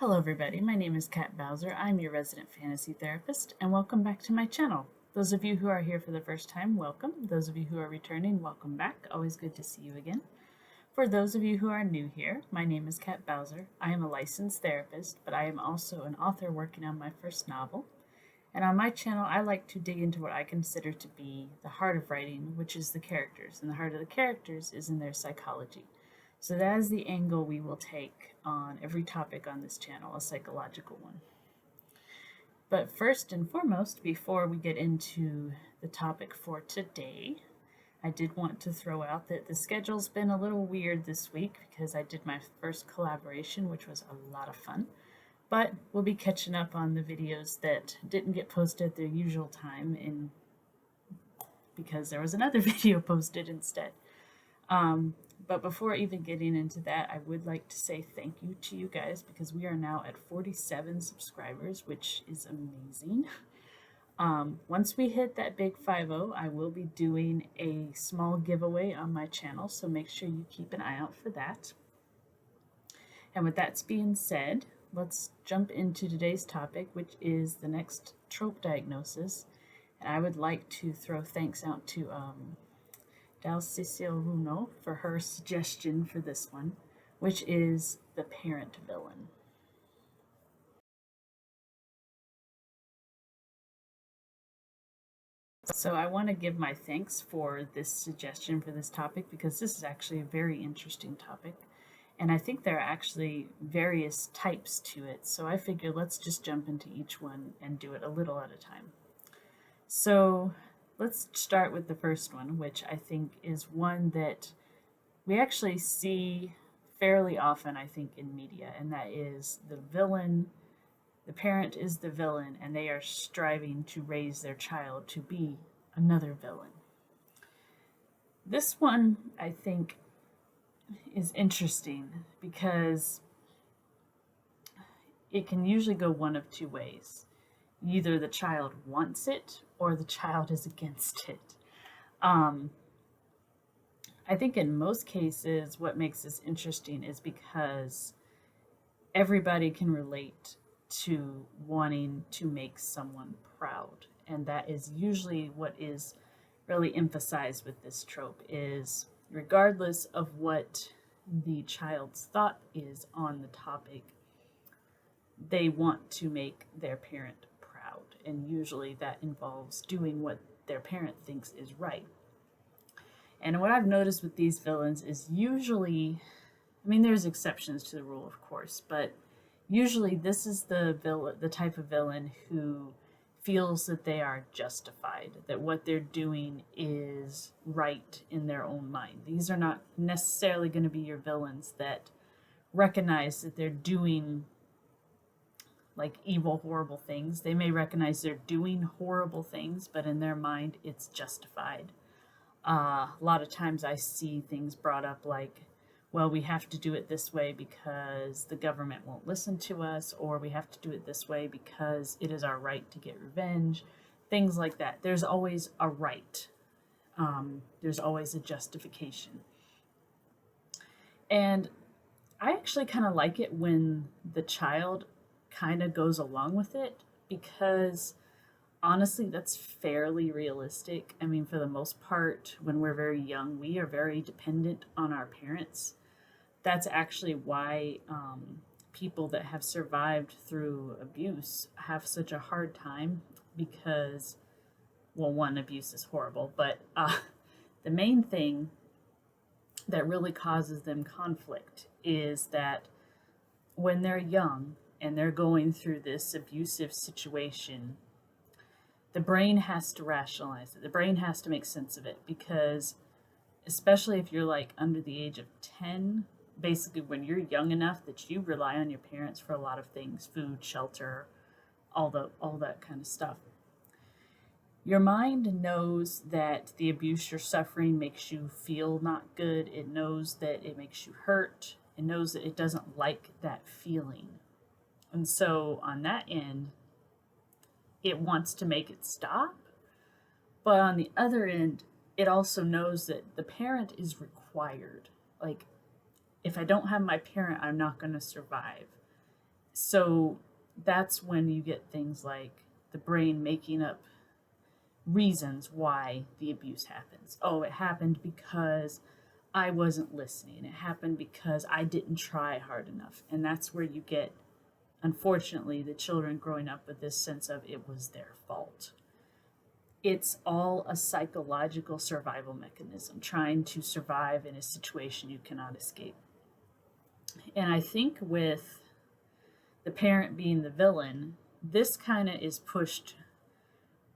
Hello everybody, my name is Kat Bowser. I'm your resident fantasy therapist, and welcome back to my channel. Those of you who are here for the first time, welcome. Those of you who are returning, welcome back. Always good to see you again. For those of you who are new here, my name is Kat Bowser. I am a licensed therapist, but I am also an author working on my first novel. And on my channel, I like to dig into what I consider to be the heart of writing, which is the characters. And the heart of the characters is in their psychology. So that is the angle we will take on every topic on this channel, a psychological one. But first and foremost, before we get into the topic for today, I did want to throw out that the schedule's been a little weird this week because I did my first collaboration, which was a lot of fun. But we'll be catching up on the videos that didn't get posted at their usual time because there was another video posted instead. But before even getting into that, I would like to say thank you to you guys because we are now at 47 subscribers, which is amazing. Once we hit that big 50, I will be doing a small giveaway on my channel, so make sure you keep an eye out for that. And with that being said, let's jump into today's topic, which is the next trope diagnosis. And I would like to throw thanks out to Cecile Runo for her suggestion for this one, which is the parent villain. So I want to give my thanks for this suggestion for this topic because this is actually a very interesting topic. And I think there are actually various types to it. So I figured let's just jump into each one and do it a little at a time. So let's start with the first one, which I think is one that we actually see fairly often, I think, in media, and that is the villain. The parent is the villain, and they are striving to raise their child to be another villain. This one, I think, is interesting because it can usually go one of two ways. Either the child wants it or the child is against it. I think in most cases, what makes this interesting is because everybody can relate to wanting to make someone proud. And that is usually what is really emphasized with this trope is regardless of what the child's thought is on the topic, they want to make their parent proud. And usually that involves doing what their parent thinks is right. And what I've noticed with these villains is usually, I mean, there's exceptions to the rule, of course, but usually this is the type of villain who feels that they are justified, that what they're doing is right in their own mind. These are not necessarily going to be your villains that recognize that they're doing like evil, horrible things. They may recognize they're doing horrible things, but in their mind, it's justified. A lot of times I see things brought up like, well, we have to do it this way because the government won't listen to us, or we have to do it this way because it is our right to get revenge, things like that. There's always a right. There's always a justification. And I actually kind of like it when the child kind of goes along with it because honestly, that's fairly realistic. I mean, for the most part, when we're very young, we are very dependent on our parents. That's actually why people that have survived through abuse have such a hard time because, well, one, abuse is horrible, but the main thing that really causes them conflict is that when they're young and they're going through this abusive situation, the brain has to rationalize it. The brain has to make sense of it because especially if you're like under the age of 10, basically when you're young enough that you rely on your parents for a lot of things, food, shelter, all that kind of stuff. Your mind knows that the abuse you're suffering makes you feel not good. It knows that it makes you hurt. It knows that it doesn't like that feeling. And so on that end, it wants to make it stop. But on the other end, it also knows that the parent is required. Like, if I don't have my parent, I'm not going to survive. So that's when you get things like the brain making up reasons why the abuse happens. Oh, it happened because I wasn't listening. It happened because I didn't try hard enough. And that's where you get, unfortunately, the children growing up with this sense of it was their fault. It's all a psychological survival mechanism, trying to survive in a situation you cannot escape. And I think with the parent being the villain, this kind of is pushed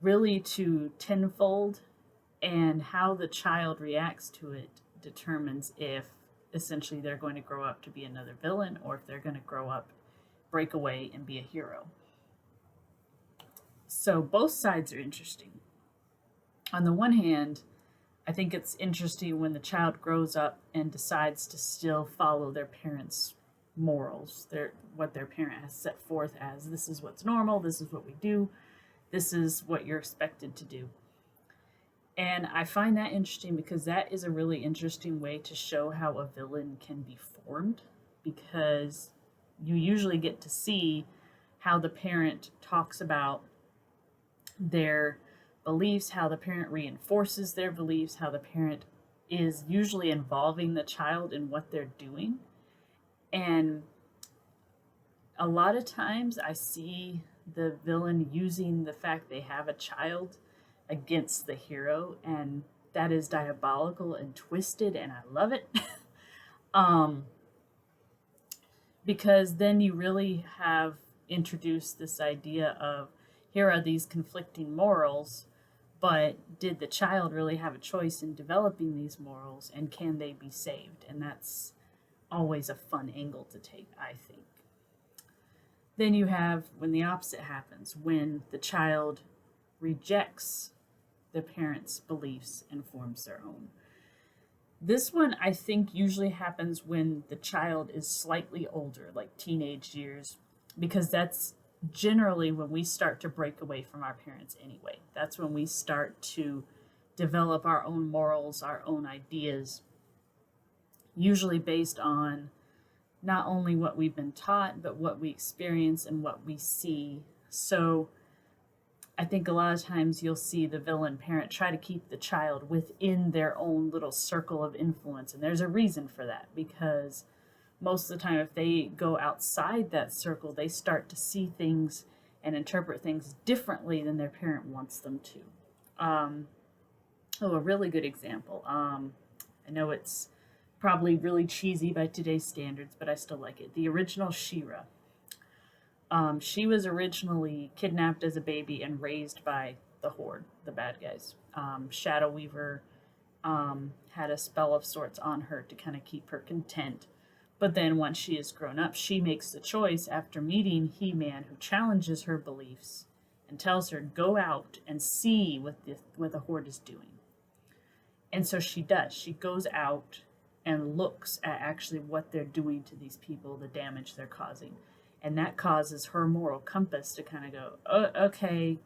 really to tenfold, and how the child reacts to it determines if essentially they're going to grow up to be another villain or if they're going to grow up, break away, and be a hero. So both sides are interesting. On the one hand, I think it's interesting when the child grows up and decides to still follow their parents' morals, what their parent has set forth as this is what's normal, this is what we do, this is what you're expected to do. And I find that interesting because that is a really interesting way to show how a villain can be formed, because you usually get to see how the parent talks about their beliefs, how the parent reinforces their beliefs, how the parent is usually involving the child in what they're doing. And a lot of times I see the villain using the fact they have a child against the hero, and that is diabolical and twisted, and I love it. um, because then you really have introduced this idea of here are these conflicting morals, but did the child really have a choice in developing these morals, and can they be saved? And that's always a fun angle to take, I think. Then you have when the opposite happens, when the child rejects the parents' beliefs and forms their own. This one, I think, usually happens when the child is slightly older, like teenage years, because that's generally when we start to break away from our parents anyway. That's when we start to develop our own morals, our own ideas, usually based on not only what we've been taught, but what we experience and what we see. So I think a lot of times you'll see the villain parent try to keep the child within their own little circle of influence. And there's a reason for that, because most of the time, if they go outside that circle, they start to see things and interpret things differently than their parent wants them to. A really good example. I know it's probably really cheesy by today's standards, but I still like it. The original She-Ra. She was originally kidnapped as a baby and raised by the Horde, the bad guys. Shadow Weaver had a spell of sorts on her to kind of keep her content. But then once she is grown up, she makes the choice after meeting He-Man, who challenges her beliefs and tells her, go out and see what the Horde is doing. And so she does. She goes out and looks at actually what they're doing to these people, the damage they're causing. And that causes her moral compass to kind of go, oh, okay,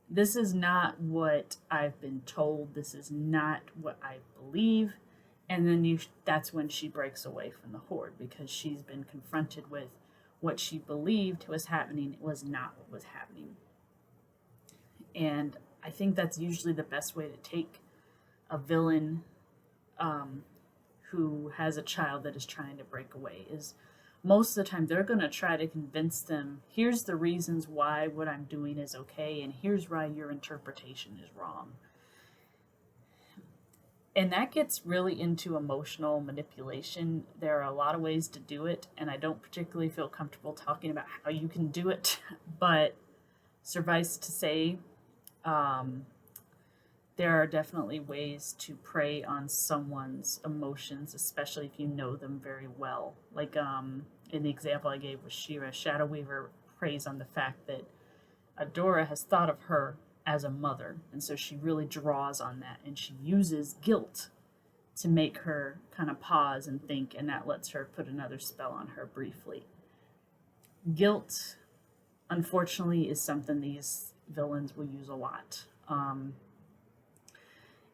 this is not what I've been told. This is not what I believe. And then that's when she breaks away from the Horde, because she's been confronted with what she believed was happening was not what was happening. And I think that's usually the best way to take a villain who has a child that is trying to break away, is most of the time they're going to try to convince them, here's the reasons why what I'm doing is okay, and here's why your interpretation is wrong. And that gets really into emotional manipulation. There are a lot of ways to do it, and I don't particularly feel comfortable talking about how you can do it, but suffice to say, there are definitely ways to prey on someone's emotions, especially if you know them very well. Like in the example I gave with She-Ra, Shadow Weaver preys on the fact that Adora has thought of her as a mother, and so she really draws on that, and she uses guilt to make her kind of pause and think, and that lets her put another spell on her briefly. Guilt, unfortunately, is something these villains will use a lot.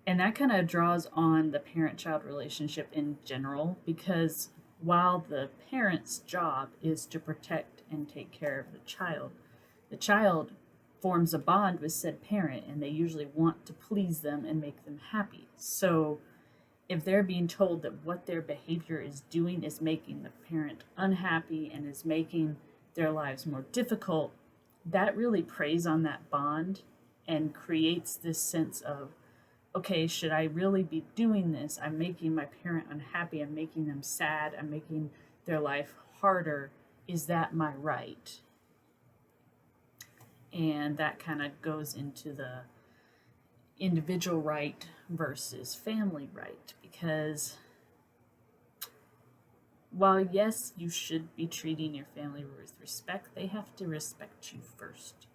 And that kind of draws on the parent-child relationship in general, because while the parent's job is to protect and take care of the child forms a bond with said parent, and they usually want to please them and make them happy. So if they're being told that what their behavior is doing is making the parent unhappy and is making their lives more difficult, that really preys on that bond and creates this sense of, okay, should I really be doing this? I'm making my parent unhappy. I'm making them sad. I'm making their life harder. Is that my right? And that kind of goes into the individual right versus family right, because while yes, you should be treating your family with respect, they have to respect you first.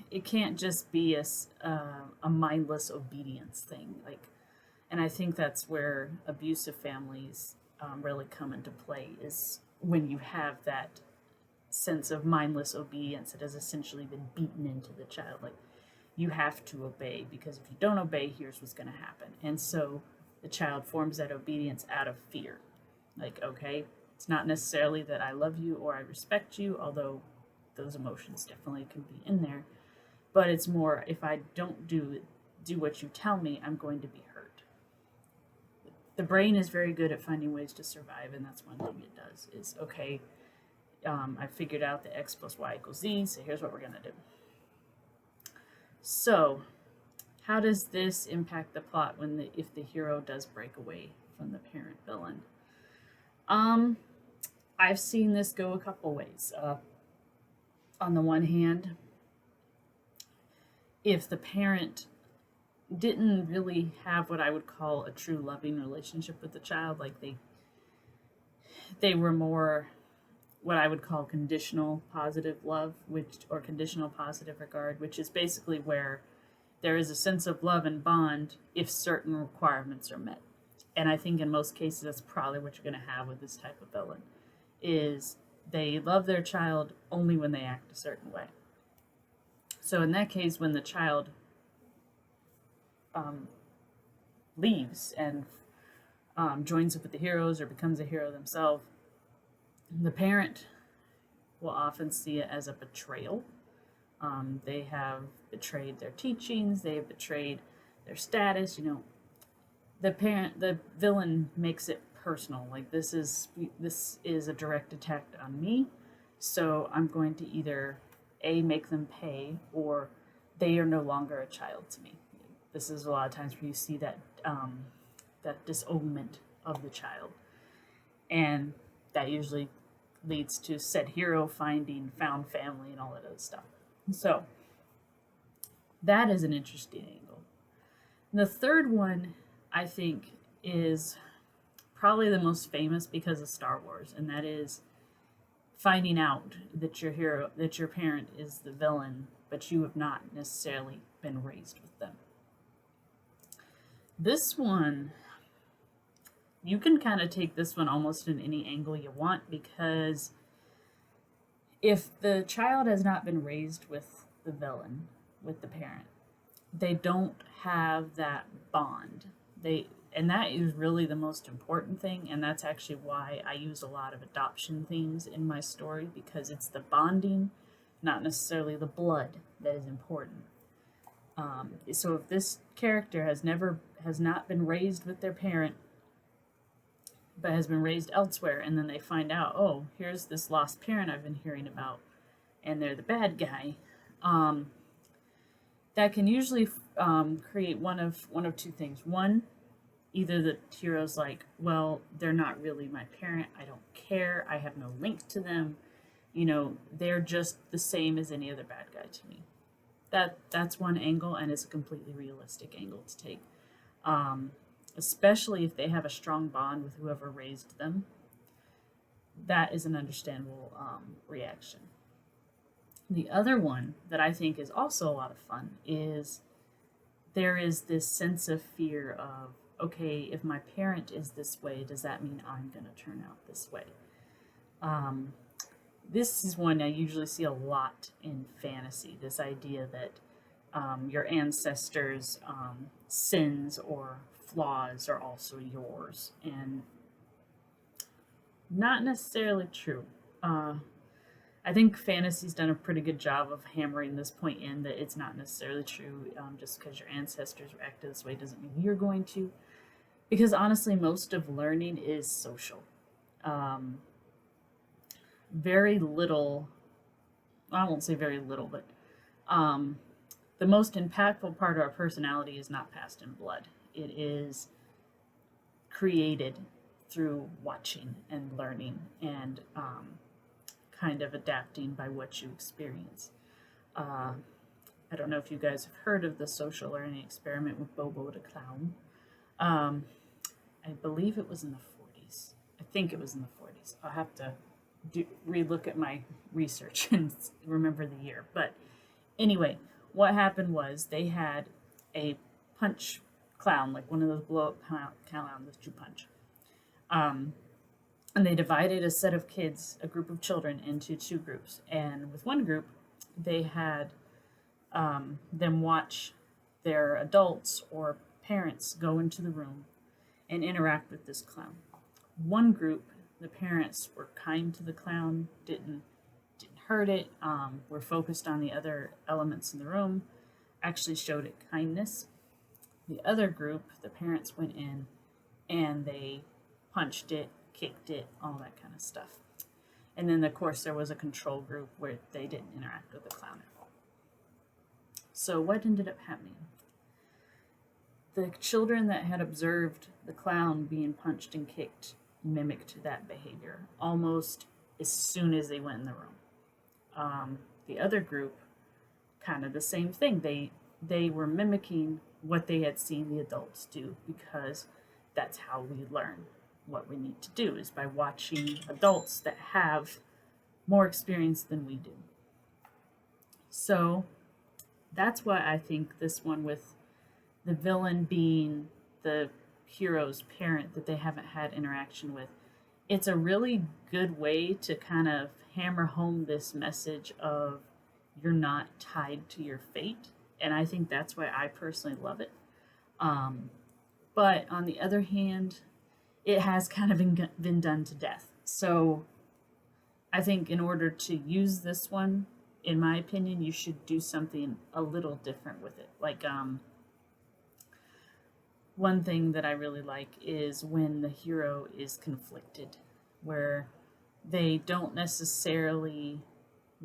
It can't just be a mindless obedience thing. And I think that's where abusive families really come into play, is when you have that sense of mindless obedience that has essentially been beaten into the child. Like, you have to obey, because if you don't obey, here's what's going to happen. And so the child forms that obedience out of fear. Like, okay, it's not necessarily that I love you or I respect you, although those emotions definitely can be in there. But it's more, if I don't do what you tell me, I'm going to be hurt. The brain is very good at finding ways to survive, and that's one thing it does. Is, okay, I figured out that X plus Y equals Z, so here's what we're going to do. So, how does this impact the plot if the hero does break away from the parent villain? I've seen this go a couple ways. On the one hand, if the parent didn't really have what I would call a true loving relationship with the child, like they were more what I would call conditional positive love, or conditional positive regard, which is basically where there is a sense of love and bond if certain requirements are met. And I think in most cases that's probably what you're going to have with this type of villain, is they love their child only when they act a certain way. So in that case, when the child leaves and joins up with the heroes or becomes a hero themselves, the parent will often see it as a betrayal. They have betrayed their teachings, they have betrayed their status. The villain makes it personal. Like, this is a direct attack on me, so I'm going to either make them pay, or they are no longer a child to me. This is a lot of times where you see that disownment of the child, and that usually leads to said hero finding found family and all that other stuff. So that is an interesting angle. And the third one, I think, is probably the most famous because of Star Wars, and that is finding out that your parent is the villain, but you have not necessarily been raised with them. This one, you can kind of take this one almost in any angle you want, because if the child has not been raised with the villain, with the parent, they don't have that bond. And that is really the most important thing, and that's actually why I use a lot of adoption themes in my story, because it's the bonding, not necessarily the blood, that is important. So if this character has not been raised with their parent, but has been raised elsewhere, and then they find out, oh, here's this lost parent I've been hearing about, and they're the bad guy, that can usually create one of two things. One, either the hero's like, well, they're not really my parent, I don't care, I have no link to them, they're just the same as any other bad guy to me. That's one angle, and it's a completely realistic angle to take. Especially if they have a strong bond with whoever raised them. That is an understandable reaction. The other one that I think is also a lot of fun is there is this sense of fear of, okay, if my parent is this way, does that mean I'm going to turn out this way? This is one I usually see a lot in fantasy, this idea that your ancestors' sins or flaws are also yours. And Not necessarily true. Uh, I think fantasy's done a pretty good job of hammering this point in that it's not necessarily true. Just because your ancestors reacted this way doesn't mean you're going to. Because honestly, most of learning is social. Um, very little, I won't say very little, but um, the most impactful part of our personality is not passed in blood. It is created through watching and learning and kind of adapting by what you experience. Uh, I don't know if you guys have heard of the social learning experiment with Bobo the clown. Um, I believe it was in the 40s. I think it was in the 40s. I'll have to relook at my research and remember the year. But anyway, what happened was they had a punch clown, like one of those blow up clowns that you punch. Um, and they divided a set of kids, a group of children, into two groups. And with one group, they had them watch their adults or parents go into the room and interact with this clown. One group, the parents were kind to the clown, didn't hurt it, were focused on the other elements in the room, actually showed it kindness. The other group, the parents went in and they punched it, kicked it, all that kind of stuff. And then, of course, there was a control group where they didn't interact with the clown at all. So what ended up happening? The children that had observed the clown being punched and kicked mimicked that behavior almost as soon as they went in the room. The other group, kind of the same thing. They were mimicking what they had seen the adults do because that's how we learn what we need to do is by watching adults that have more experience than we do. So that's why I think this one with the villain being the hero's parent that they haven't had interaction with, it's a really good way to kind of hammer home this message of you're not tied to your fate. And I think that's why I personally love it. But on the other hand, it has kind of been done to death. So I think in order to use this one, in my opinion, you should do something a little different with it. Like, one thing that I really like is when the hero is conflicted, where they don't necessarily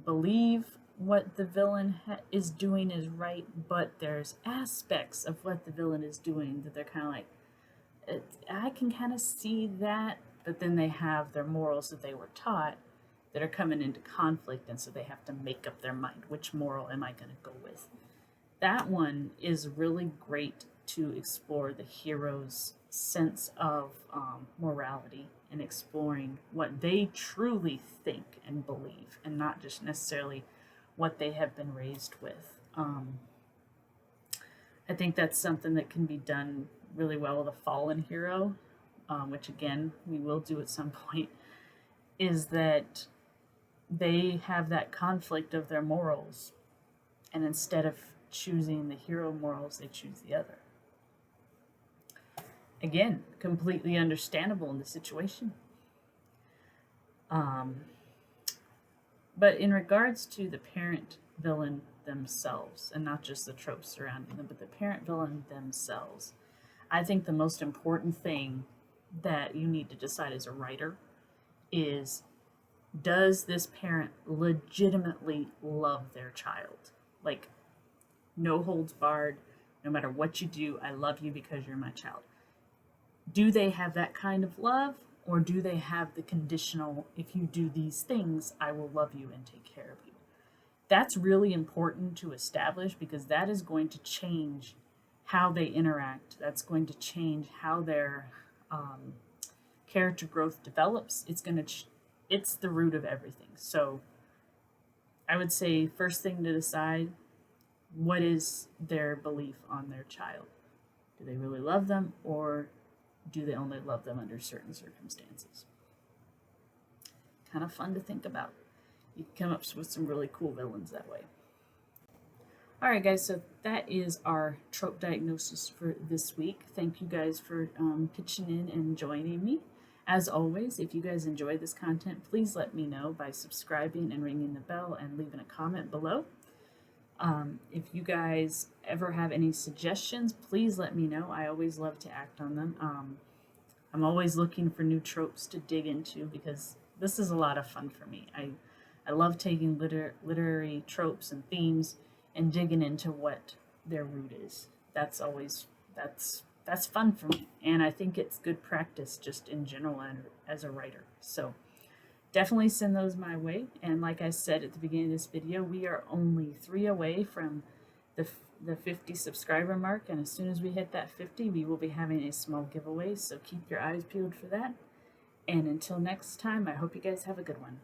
believe what the villain is doing is right, but there's aspects of what the villain is doing that they're kind of like, I can kind of see that, but then they have their morals that they were taught that are coming into conflict, and so they have to make up their mind. Which moral am I going to go with? That one is really great to explore the hero's sense of morality and exploring what they truly think and believe, and not just necessarily what they have been raised with. I think that's something that can be done really well with a fallen hero, which again we will do at some point, is that they have that conflict of their morals, and instead of choosing the hero morals, they choose the other. Again, completely understandable in the situation. But in regards to the parent villain themselves, and not just the tropes surrounding them, but the parent villain themselves, I think the most important thing that you need to decide as a writer is, does this parent legitimately love their child? Like, no holds barred, no matter what you do, I love you because you're my child. Do they have that kind of love, or do they have the conditional, if you do these things, I will love you and take care of you? That's really important to establish, because that is going to change how they interact. That's going to change how their character growth develops. It's the root of everything. So I would say first thing to decide, what is their belief on their child? Do they really love them, or do they only love them under certain circumstances? Kind of fun to think about. You can come up with some really cool villains that way. Alright guys, so that is our trope diagnosis for this week. Thank you guys for pitching in and joining me. As always, if you guys enjoy this content, please let me know by subscribing and ringing the bell and leaving a comment below. If you guys ever have any suggestions, please let me know. I always love to act on them. I'm always looking for new tropes to dig into because this is a lot of fun for me. I love taking literary tropes and themes and digging into what their root is. That's fun for me, and I think it's good practice just in general and as a writer. So definitely send those my way. And like I said at the beginning of this video, we are only 3 away from the 50 subscriber mark, and as soon as we hit that 50, we will be having a small giveaway, so keep your eyes peeled for that. And until next time, I hope you guys have a good one.